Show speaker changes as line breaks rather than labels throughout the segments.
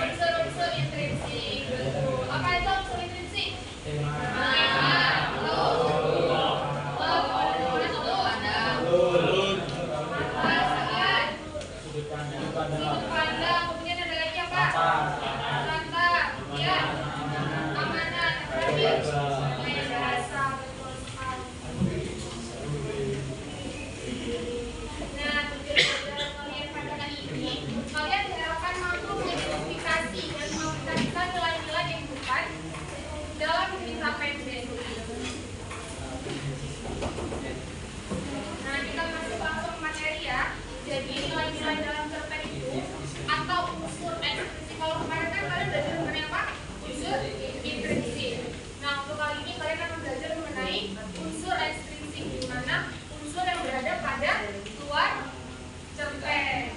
Unsur-unsur intrinsik. Apa itu unsur intrinsik? Sudut pandang, kemudian ada lagi apa? Rata, kemudian amanat, main bahasa, betul sekali. Nah, tujuan kalian pada kali ini, kalian diharapkan mampu mengidentifikasi dan mengaplikasikan nilai-nilai yang bukan dalam cerita pendek. Nah, kita masuk langsung ke materi ya. Jadi nilai-nilai dalam cerpen itu atau unsur ekstrinsik. Kalau kemarin kan kalian belajar mengenai apa? Unsur intrinsik. Nah, untuk kali ini kalian akan belajar mengenai unsur ekstrinsik, di mana unsur yang berada pada luar cerpen.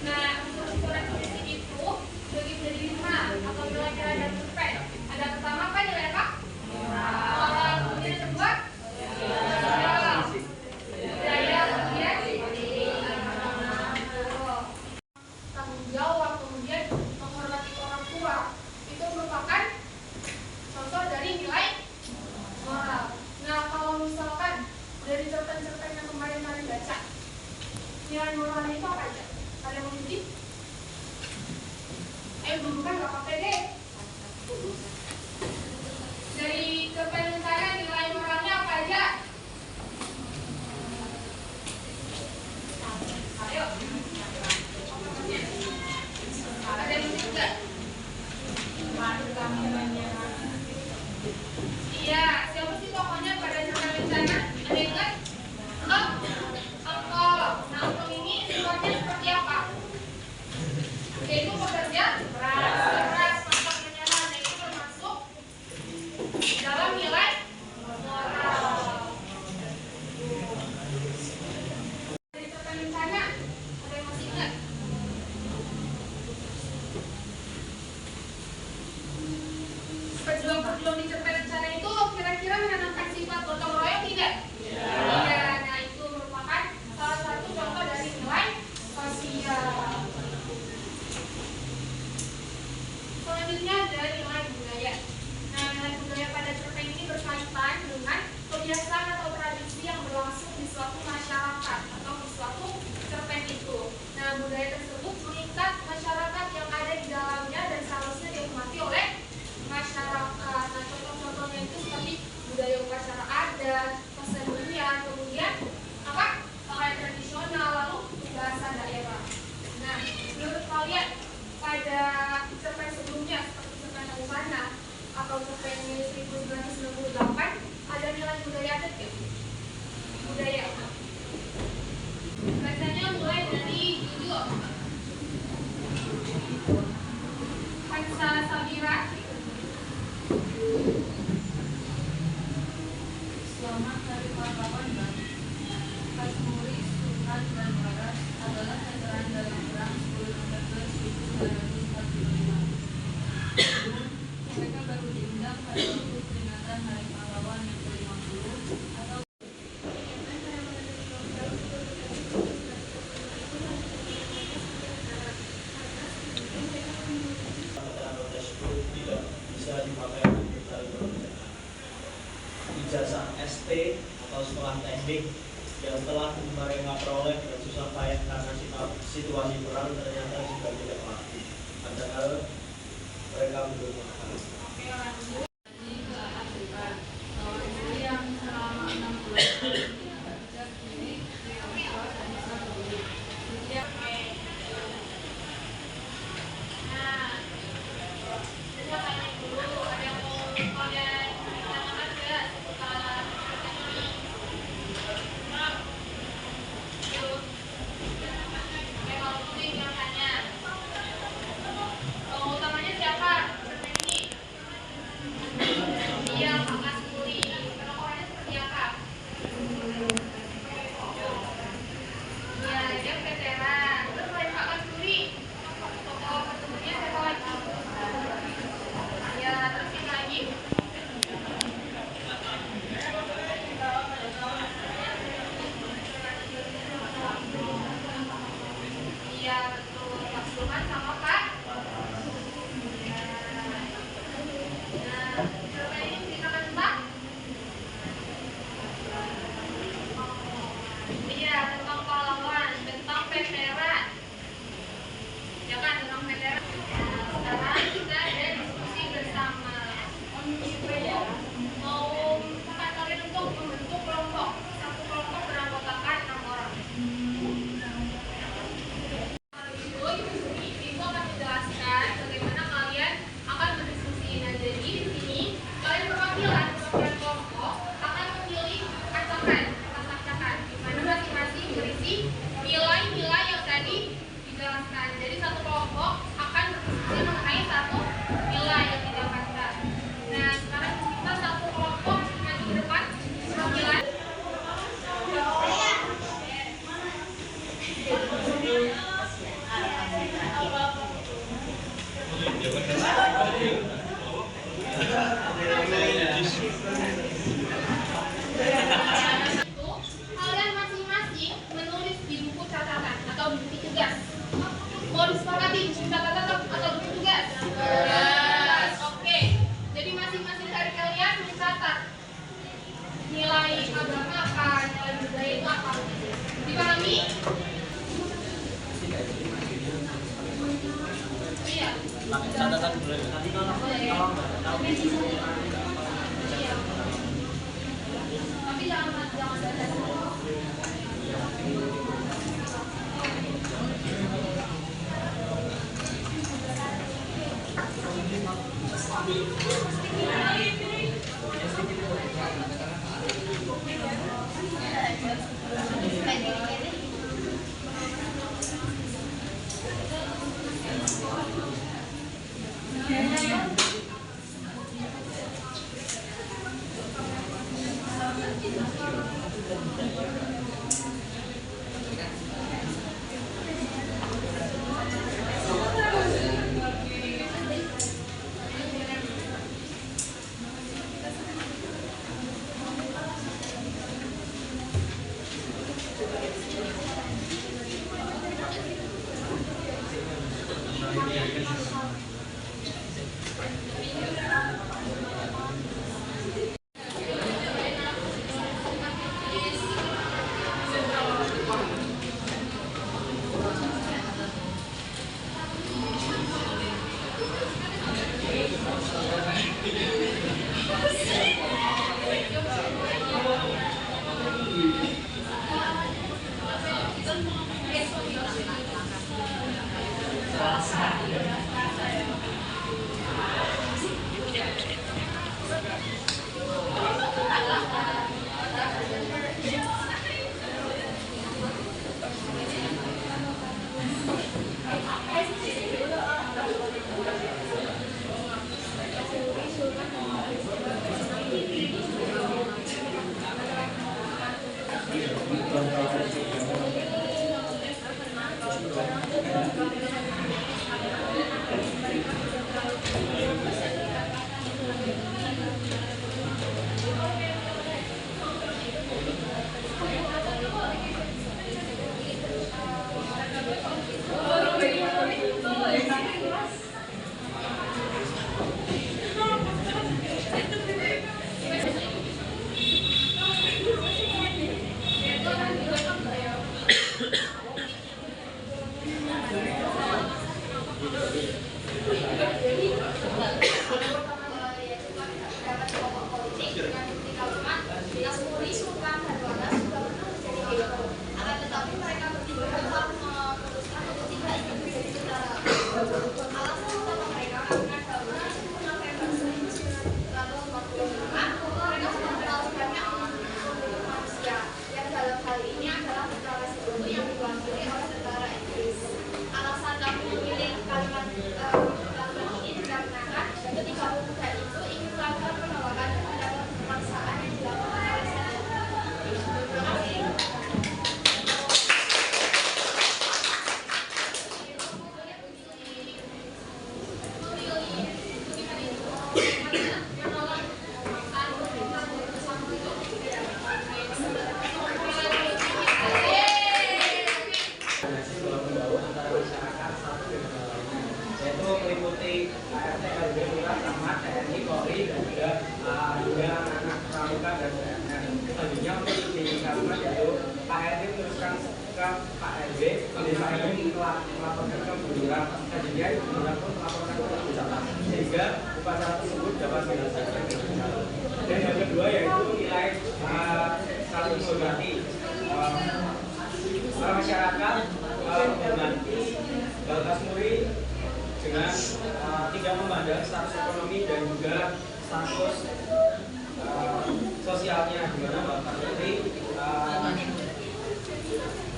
Nah, unsur-unsur ekstrinsik itu bagi menjadi 5 atau nilai-nilai dalam cerpen. Ada pertama apa? Nilai apa? Moral. Kemudian yang kedua tanggung jawab, kemudian menghormati orang tua, itu merupakan contoh dari nilai moral. Nah, kalau misalkan dari cerpen-cerpen yang kemarin kalian baca, nilai moralnya itu apa aja? Kalian mau ikuti? Dulu kan gak apa-apa deh. Dari cerpen saya nilai moralnya apa aja? Ayo. Ada yang ingat nggak? Iya, siapa sih pokoknya pada cerpen rencana? Ada yang ingat? Nah, untuk ini sifatnya seperti apa? Yaitu bekerja keras, pantang menyerah. Nah, itu termasuk dalam nilai moral. Dari cerpen rencana, ada yang masih ingat? Perjuang-perjuang di cerpen rencana itu kira-kira menanamkan sifat gotong royong tidak? Iya. Nah, itu merupakan salah satu contoh dari nilai sosial. Selanjutnya ada nilai budaya. Nah, nilai budaya pada cerpen ini berkaitan dengan kebiasaan atau tradisi yang berlangsung di suatu masyarakat atau di suatu cerpen itu. Nah, budaya tersebut mengikat masyarakat yang ada di dalamnya dan seharusnya dihormati oleh masyarakat. Nah, contoh-contohnya itu seperti budaya upacara adat, kesenian, kemudian apa? Pakaian tradisional, lalu bahasa daerah. Nah, menurut kalian pada cerpen sebelumnya seperti cerpen Taufana atau cerpen 1998 ada nilai budaya ada tidak? Budaya. Bacanya mulai dari judul Hansa Sabira.
Selamat Hari Pahlawan Bali. Kasmuri, Sultan dan Barat adalah veteran dalam perang 10 November 1945. Mereka baru diundang pada waktu peringatan Hari Pahlawan yang ke-50 atau
tidak bisa dipakai untuk cari pekerjaan. Ijazah ST atau sekolah teknik yang telah mereka peroleh dan susah payah karena situasi perang ternyata juga tidak lagi. Padahal mereka belum makan.
ke Afrika. Kawan yang selama 6 bulan sejak ini Tiongkok dan bisa pulih. Setiap
Nah, kita tanya dulu, ada yang mau kalian tanyakan nggak seputar cerpen ini?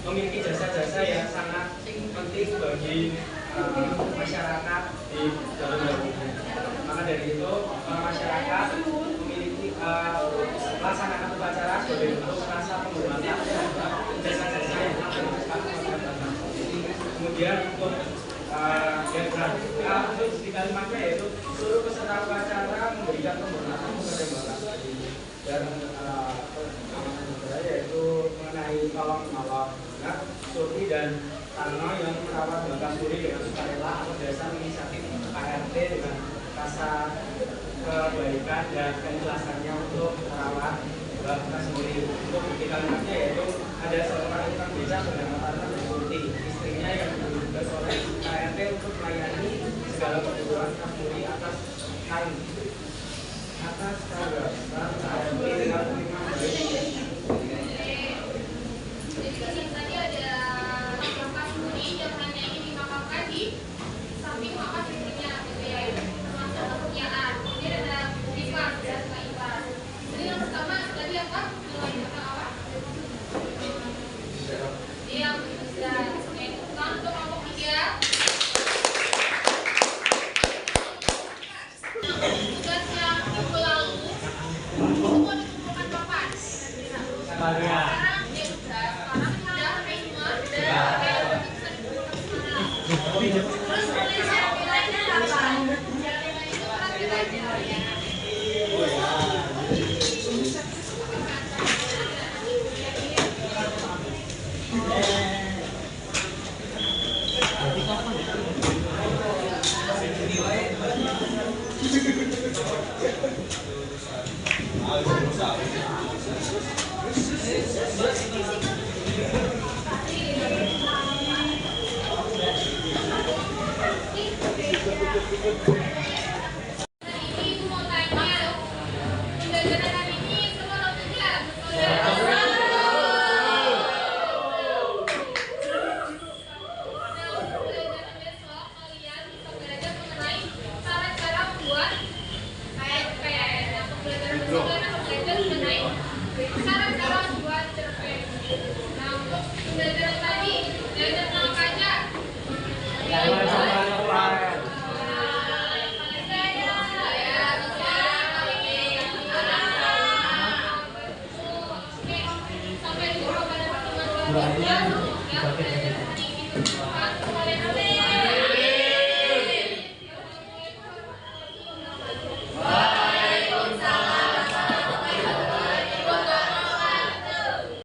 memiliki jasa-jasa yang sangat penting bagi masyarakat di dalam negeri. Maka dari itu masyarakat memiliki melaksanakan upacara sebagai bentuk rasa penghormatan terhadap jasa-jasa yang telah diberikan kepada bangsa. Kemudian untuk untuk di kalimatnya yaitu seluruh peserta upacara memberikan penghormatan kepada bangsa dan yaitu mengenai tolong-menolong. Surti dan Tarno yang merawat Bakas Muri dengan sukarela atas dasar inisiatif KRT dengan rasa kebaikan dan keikhlasannya untuk merawat Bakas Muri. Untuk bukti kalimatnya yaitu ada seorang tukang beca bernama Tarno dan Surti, istrinya yang ditugas oleh KRT untuk melayani segala kebutuhan Bakas Muri atas KRT dengan terima baik.
Tadi ada Bakas Muri yang hanya ingin dimakamkan di samping makam istrinya, gitu ya, termasuk kemuliaan. Kemudian ada Rifat dan Mbak Ipa. Jadi yang pertama tadi apa? Apa? Yang sudah untuk kelompok 3. Tugas yang minggu lalu itu dikumpulkan papan. Sekarang dia udah semua dan terus tulisnya nilainya 8. Itu kan nilainya. Ini mau tanya, pembelajaran hari ini semua nonton nggak? Betul ya? Pembelajaran besok kalian bisa belajar mengenai cara-cara membuat kayak pembelajaran besok kalian akan belajar mengenai cara-cara membuat cerpen.
Doanya dipakai dari